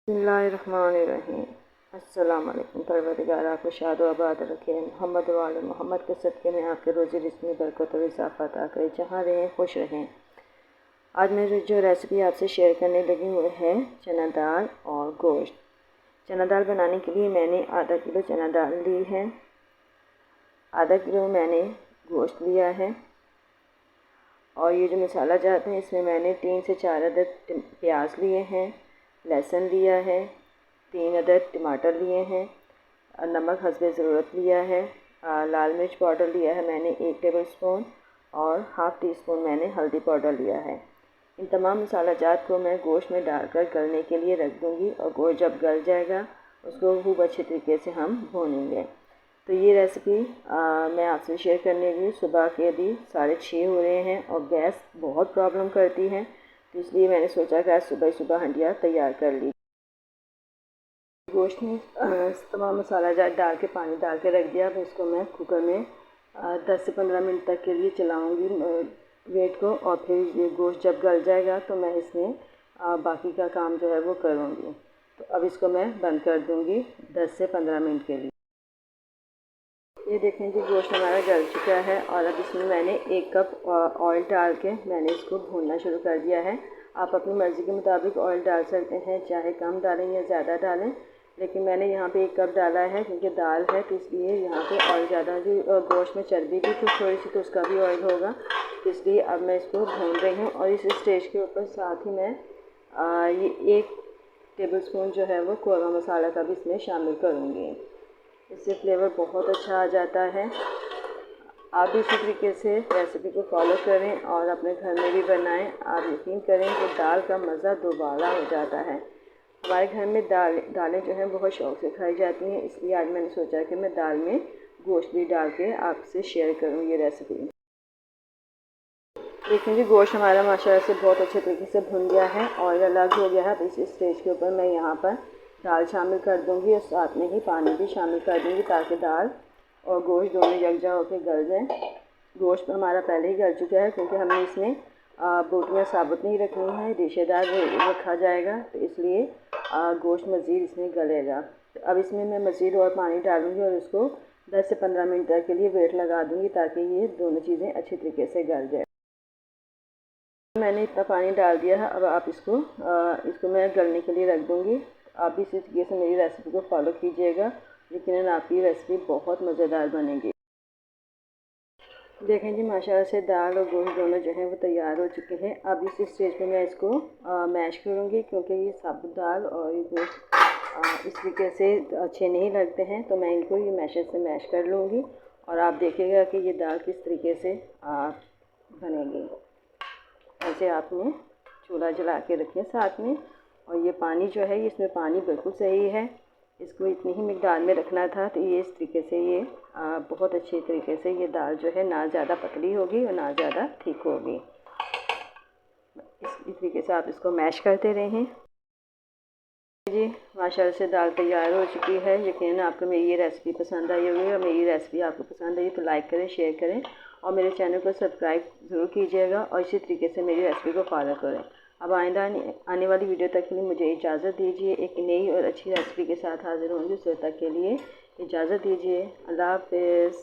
बिस्मिल्लाहिर्रहमानिर्रहीम। अस्सलाम वालेकुम। परवरदिगार आपको शाद व आबाद रखे। मोहम्मद वाले मोहम्मद के सदक़े में आपके रोज़ी रिज़्क़ में बरकत और इज़ाफ़ा अता करे। जहाँ रहें खुश रहें। आज मैं जो रेसिपी आपसे शेयर करने लगी हुई है चना दाल और गोश्त। चना दाल बनाने के लिए मैंने आधा किलो चना दाल ली है, आधा किलो मैंने गोश्त लिया है। और ये जो मसाला जाते हैं इसमें मैंने 3 से 4 अदद प्याज लिए हैं, लहसुन लिया है, 3 अदद टमाटर लिए हैं, नमक हस्बे ज़रूरत लिया है, लाल मिर्च पाउडर लिया है मैंने 1 टेबल स्पून और हाफ़ टी स्पून मैंने हल्दी पाउडर लिया है। इन तमाम मसाला जात को मैं गोश्त में डालकर गलने के लिए रख दूँगी और गोश्त जब गल जाएगा उसको खूब अच्छे तरीके से हम भूनेंगे। तो ये रेसिपी मैं आपसे शेयर करने की सुबह के अभी 6:30 हो रहे हैं और गैस बहुत प्रॉब्लम करती है, तो इसलिए मैंने सोचा कि आज सुबह सुबह हंडिया तैयार कर ली। गोश्त में तमाम मसाला जात डाल के पानी डाल के रख दिया। अब इसको मैं कुकर में 10 से 15 मिनट तक के लिए चलाऊंगी वेट को, और फिर ये गोश्त जब गल जाएगा तो मैं इसमें बाकी का काम जो है वो करूँगी। तो अब इसको मैं बंद कर दूँगी 10 से 15 मिनट के लिए। ये देखें जी गोश्त हमारा गल चुका है और अब इसमें मैंने 1 कप ऑयल डाल के मैंने इसको भूनना शुरू कर दिया है। आप अपनी मर्ज़ी के मुताबिक ऑयल डाल सकते हैं, चाहे कम डालें या ज़्यादा डालें, लेकिन मैंने यहाँ पे 1 कप डाला है क्योंकि दाल है तो इसलिए यहाँ पे ऑयल ज़्यादा, जो गोश्त में चर्बी भी कुछ थोड़ी सी तो उसका भी ऑयल होगा, इसलिए अब मैं इसको भून रही हूँ। और इस स्टेज के ऊपर साथ ही मैं ये 1 टेबल स्पून जो है वो कोरमा मसाला का भी इसमें शामिल करूँगी। इससे फ्लेवर बहुत अच्छा आ जाता है। आप भी इसी तरीके से रेसिपी को फॉलो करें और अपने घर में भी बनाएं। आप यकीन करें कि दाल का मज़ा दोबारा हो जाता है। हमारे घर में दालें जो हैं बहुत शौक़ से खाई जाती हैं, इसलिए आज मैंने सोचा कि मैं दाल में गोश्त भी डाल के आपसे शेयर करूँ ये रेसिपी। देखिए जी गोश्त हमारा माशाल्लाह से बहुत अच्छे तरीके से भुन गया है, ऑयल अलग हो गया है। तो इस स्टेज के ऊपर मैं यहाँ पर दाल शामिल कर दूँगी और साथ में ही पानी भी शामिल कर दूँगी ताकि दाल और गोश्त दोनों यकजा होकर गल जाए। गोश्त हमारा पहले ही गल चुका है क्योंकि हमने इसमें बोटियाँ साबुत नहीं रखनी है, रेशेदार रखा जाएगा, तो इसलिए गोश्त मज़ीद इसमें गलेगा। तो अब इसमें मैं मज़ीद और पानी डालूँगी और इसको 10 से 15 मिनट तक के लिए वेट लगा दूँगी ताकि ये दोनों चीज़ें अच्छी तरीके से गल जाए। मैंने इतना पानी डाल दिया है, अब आप इसको मैं गलने के लिए रख दूँगी। आप भी इसी तरीके से मेरी रेसिपी को फॉलो कीजिएगा, लेकिन आपकी रेसिपी बहुत मज़ेदार बनेगी। देखें जी माशाल्लाह से दाल और गोश्त दोनों जो हैं वो तैयार हो चुके हैं। अब इस स्टेज पे मैं इसको मैश करूँगी क्योंकि ये साबुत दाल और ये गोश्त इस तरीके से अच्छे नहीं लगते हैं, तो मैं इनको ये मैशर से मैश कर लूँगी और आप देखिएगा कि ये दाल किस तरीके से बनेगी। ऐसे आपने चूल्हा जला के रखें साथ में। और ये पानी जो है इसमें पानी बिल्कुल सही है, इसको इतनी ही मिकदार में रखना था। तो ये इस तरीके से ये बहुत अच्छे तरीके से ये दाल जो है ना ज़्यादा पतली होगी और ना ज़्यादा ठीक होगी। इस तरीके से आप इसको मैश करते रहें जी। माशाल्लाह से दाल तैयार हो चुकी है। यकीनन आपको मेरी ये रेसिपी पसंद आई होगी और मेरी रेसिपी आपको पसंद आई तो लाइक करें, शेयर करें और मेरे चैनल को सब्सक्राइब ज़रूर कीजिएगा और इसी तरीके से मेरी रेसिपी को फॉलो करें। अब आइंदा आने वाली वीडियो तक के लिए मुझे इजाज़त दीजिए। एक नई और अच्छी रेसिपी के साथ हाजिर होंगी, उस वक्त तक के लिए इजाज़त दीजिए। अल्लाह हाफ़िज़।